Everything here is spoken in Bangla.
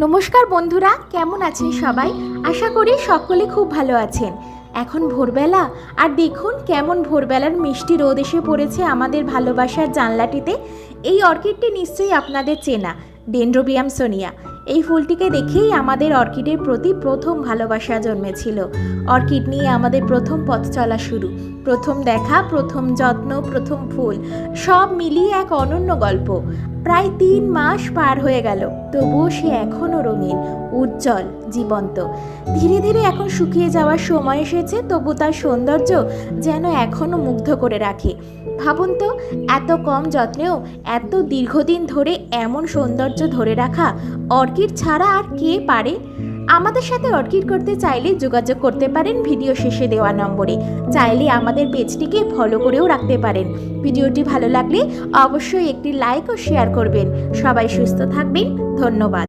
নমস্কার বন্ধুরা, কেমন আছেন সবাই? আশা করি সকলে খুব ভালো আছেন। এখন ভোরবেলা, আর দেখুন কেমন ভোরবেলার মিষ্টি রোদ এসে পড়েছে আমাদের ভালোবাসার জানলাটিতে। এই অর্কিডটি নিশ্চয়ই আপনাদের চেনা, ডেনড্রোবিয়াম সোনিয়া। এই ফুলটিকে দেখেই আমাদের অর্কিডের প্রতি প্রথম ভালোবাসা জন্মেছিল। অর্কিড নিয়ে আমাদের প্রথম পথ চলা শুরু, প্রথম দেখা, প্রথম যত্ন, প্রথম ফুল, সব মিলিয়ে এক অনন্য গল্প। প্রায় 3 মাস পার হয়ে গেল, তবুও সে এখনও রঙিন, উজ্জ্বল, জীবন্ত। ধীরে ধীরে এখন শুকিয়ে যাওয়ার সময় এসেছে, তবু তার সৌন্দর্য যেন এখনও মুগ্ধ করে রাখে। ভাবুন তো, এত কম যত্নেও এত দীর্ঘদিন ধরে এমন সৌন্দর্য ধরে রাখা অর্কিড ছাড়া আর কে পারে? আমাদের সাথে অর্কিড করতে চাইলে যোগাযোগ করতে পারেন ভিডিও শেষে দেওয়া নম্বরে। চাইলে আমাদের পেজটিকে ফলো করেও রাখতে পারেন। ভিডিওটি ভালো লাগলে অবশ্যই একটি লাইক ও শেয়ার করবেন। সবাই সুস্থ থাকবেন। ধন্যবাদ।